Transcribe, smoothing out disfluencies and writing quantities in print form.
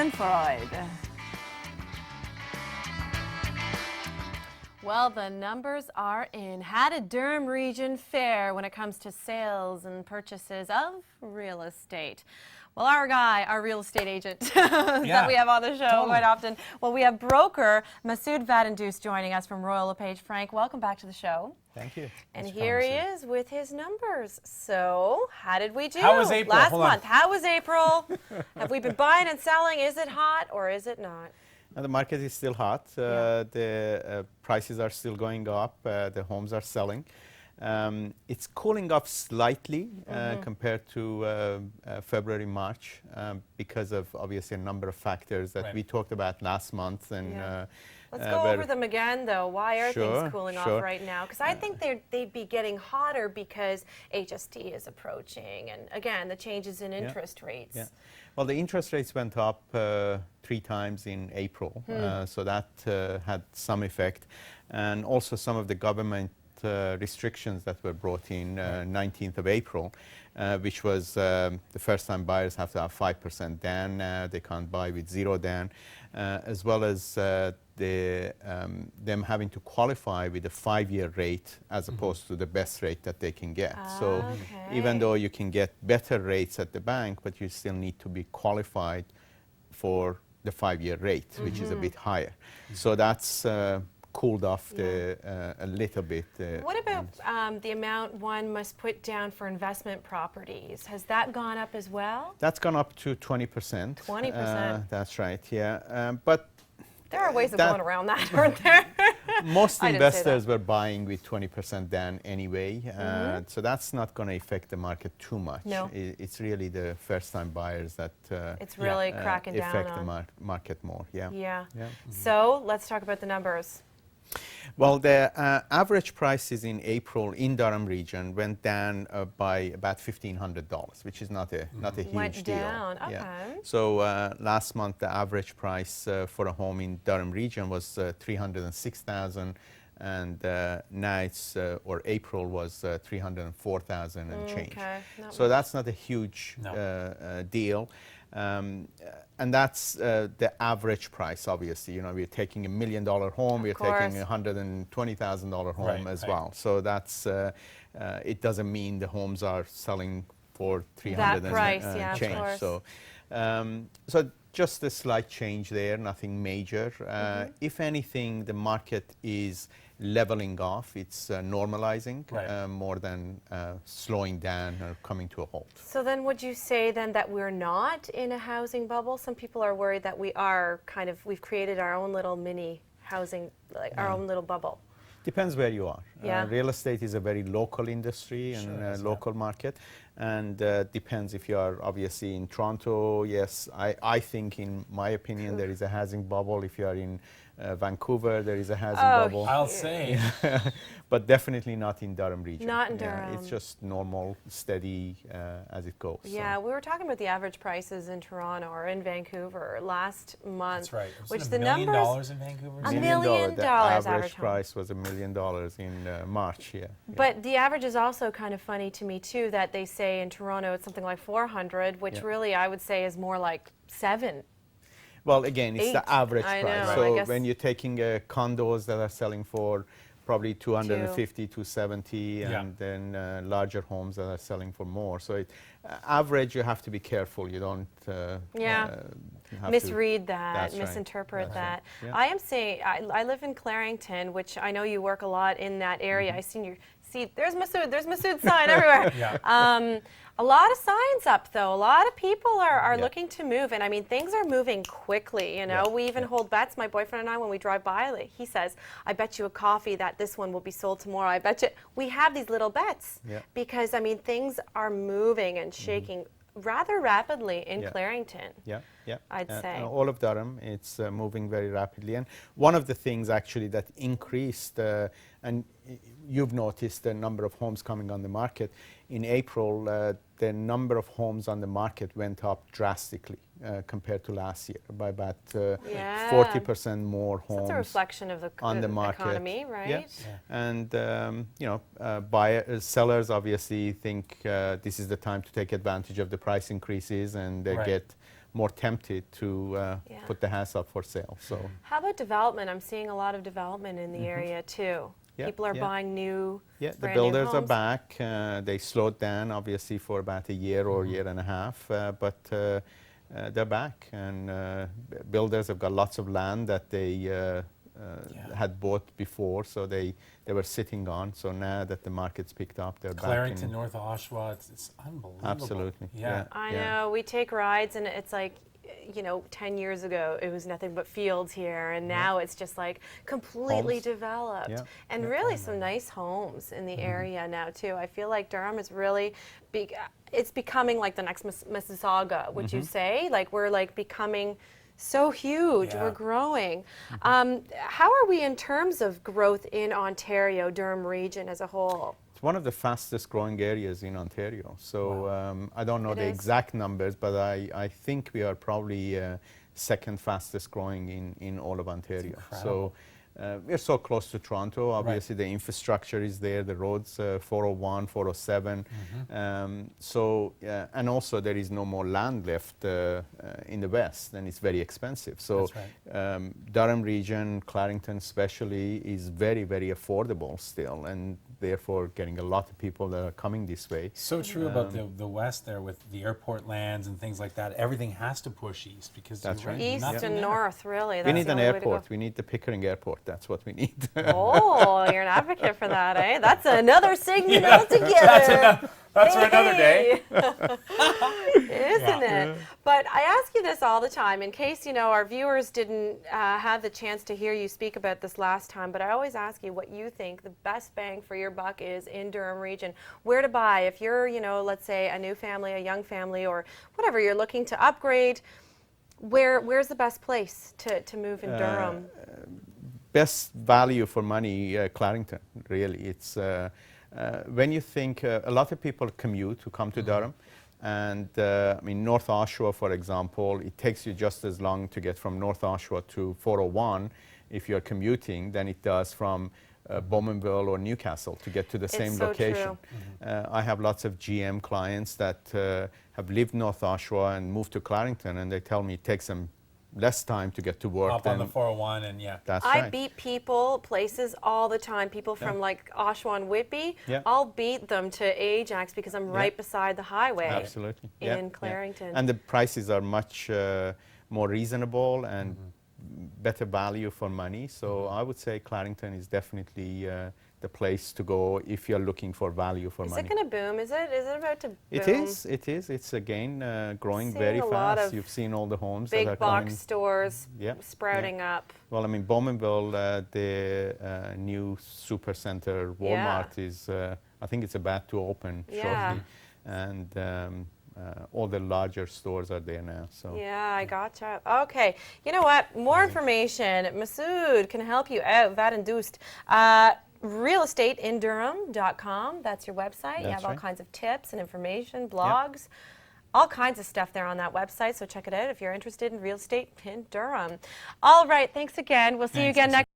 Sigmund Freud. Well, the numbers are in. How did Durham Region fare when it comes to sales and purchases of real estate? Well, our real estate agent that we have on the show quite often. Well, we have broker Masood Vadandus joining us from Royal LePage. Frank, welcome back to the show. Thank you. And here he is with his numbers. So, how did we do? How was April? Last Hold on. month. How was April? Have we been buying and selling? Is it hot or is it not? The market is still hot. The prices are still going up. The homes are selling. It's cooling off slightly compared to February, March because of obviously a number of factors that we talked about last month. And let's go over them again, though. Why are things cooling off right now? Because I think they'd be getting hotter because HST is approaching, and again, the changes in interest rates. Well, the interest rates went up 3 times in April, so that had some effect, and also some of the government restrictions that were brought in 19th of April, which was the first time buyers have to have 5% down now. They can't buy with 0 down, as well as them having to qualify with a 5-year rate as opposed to the best rate that they can get. So even though you can get better rates at the bank, but you still need to be qualified for the 5-year rate, which is a bit higher. So that's cooled off a little bit. What about the amount one must put down for investment properties? Has that gone up as well? That's gone up to 20%. 20%. That's right, yeah. But there are ways of going around that, aren't there? Most investors were buying with 20% down anyway, so that's not going to affect the market too much. No. It's really the first-time buyers that it's really cracking down affect on the market more. So let's talk about the numbers. Well, the average prices in April in Durham region went down by about $1,500, which is not a huge deal. Down. Okay. So last month the average price for a home in Durham region was $306,000, and now it's or April was $304,000 and change. So that's not a huge deal. And that's the average price, obviously. You know, we're taking $1 million home, we're taking a $120,000 home as well. So that's, it doesn't mean the homes are selling for 300 that price, and change. So, so just a slight change there, nothing major. If anything, the market is leveling off. It's normalizing more than slowing down or coming to a halt. So then would you say then that we're not in a housing bubble? Some people are worried that we are we've created our own little mini housing, like our own little bubble. Depends where you are. Real estate is a very local industry and local market, and depends if you are obviously in Toronto. Yes, I think, in my opinion, there is a housing bubble. If you are in Vancouver, there is a housing bubble. I'll say. But definitely not in Durham region. Not in Durham. It's just normal, steady as it goes. Yeah, we were talking about the average prices in Toronto or in Vancouver last month. That's right. Which $1 the million numbers in Vancouver? $1 million The average price was $1 million in March. But the average is also kind of funny to me too, that they say in Toronto it's something like 400, which really I would say is more like 7. Well, again, it's the average price. Know, so when you're taking condos that are selling for probably 250, 270, and then larger homes that are selling for more. So average, you have to be careful. You don't misread that, misinterpret that. I am saying, I live in Clarington, which I know you work a lot in that area. I seen there's Masood's sign everywhere. A lot of signs up, though. A lot of people are looking to move, and I mean, things are moving quickly. You know, we even hold bets. My boyfriend and I, when we drive by, he says, "I bet you a coffee that this one will be sold tomorrow." I bet you. We have these little bets because I mean, things are moving and shaking rather rapidly in Clarington. I'd say all of Durham, it's moving very rapidly, and one of the things actually that increased, and you've noticed the number of homes coming on the market in April. The number of homes on the market went up drastically compared to last year by about 40% more homes. That's a reflection of the on the market. Economy, right? And you know, sellers obviously think this is the time to take advantage of the price increases, and they get more tempted to put the house up for sale. So how about development? I'm seeing a lot of development in the area too. Yeah, People are yeah. buying new, yeah, the brand new builders are homes. back. They slowed down obviously for about a year or year and a half, but they're back, and builders have got lots of land that they had bought before, so they were sitting on. So now that the market's picked up, they're Clarington, back. In, North Oshawa, it's unbelievable. Absolutely. Yeah. I Yeah. know, we take rides and it's like, you know, 10 years ago it was nothing but fields here, and now it's just like completely Homes. developed. Yeah. And really some nice homes in the area now too. I feel like Durham is really, it's becoming like the next Mississauga, would you say? Like we're like becoming so huge, Yeah. we're growing. How are we in terms of growth in Ontario, Durham region as a whole? It's one of the fastest growing areas in Ontario. So I don't know It the is. exact numbers, but I think we are probably second fastest growing in all of Ontario. So we're so close to Toronto. Obviously, the infrastructure is there, the roads, 401, 407. So, and also there is no more land left in the west, and it's very expensive. So That's Durham region, Clarington especially, is very, very affordable still, and therefore getting a lot of people that are coming this way. So true about the west there with the airport lands and things like that. Everything has to push east because That's you're right. right, East nothing and there. north, really. We That's need the an only way to go. airport. We need the Pickering Airport. That's what we need. Oh, you're an advocate for that, eh? That's another segment altogether. That's for another day. Isn't it? But I ask you this all the time in case, you know, our viewers didn't have the chance to hear you speak about this last time, but I always ask you what you think the best bang for your buck is in Durham region. Where to buy if you're, you know, let's say a new family, a young family, or whatever, you're looking to upgrade. Where's the best place to move in Durham? Best value for money, Clarington, really. It's when you think a lot of people commute to come to Durham, and I mean North Oshawa, for example, it takes you just as long to get from North Oshawa to 401 if you're commuting than it does from Bowmanville or Newcastle to get to the same so location. true. I have lots of GM clients that have lived North Oshawa and moved to Clarington, and they tell me it takes them less time to get to work Hop than on the 401 and that's I right. beat people, places all the time. People from like Oshawa and Whitby, Yeah. I'll beat them to Ajax because I'm right beside the highway. Absolutely. In Clarington. And the prices are much more reasonable and better value for money. So I would say Clarington is definitely the place to go if you're looking for value for Is money. it going to boom? Is it about to boom? It is. It is. It's again growing Seeing very a lot fast. of You've seen all the homes that Big are box coming. stores Yeah, sprouting up. Well, I mean, Bowmanville, the new supercenter Walmart is, I think it's about to open Yeah. shortly. And all the larger stores are there now. So Yeah, I gotcha. Okay, you know what? More information. Masood can help you out. VAT induced. RealestateinDurham.com. That's your website. You That's have all right. kinds of tips and information, blogs, all kinds of stuff there on that website. So check it out if you're interested in real estate in Durham. All right, thanks again. We'll see you Thanks, again Masood. next.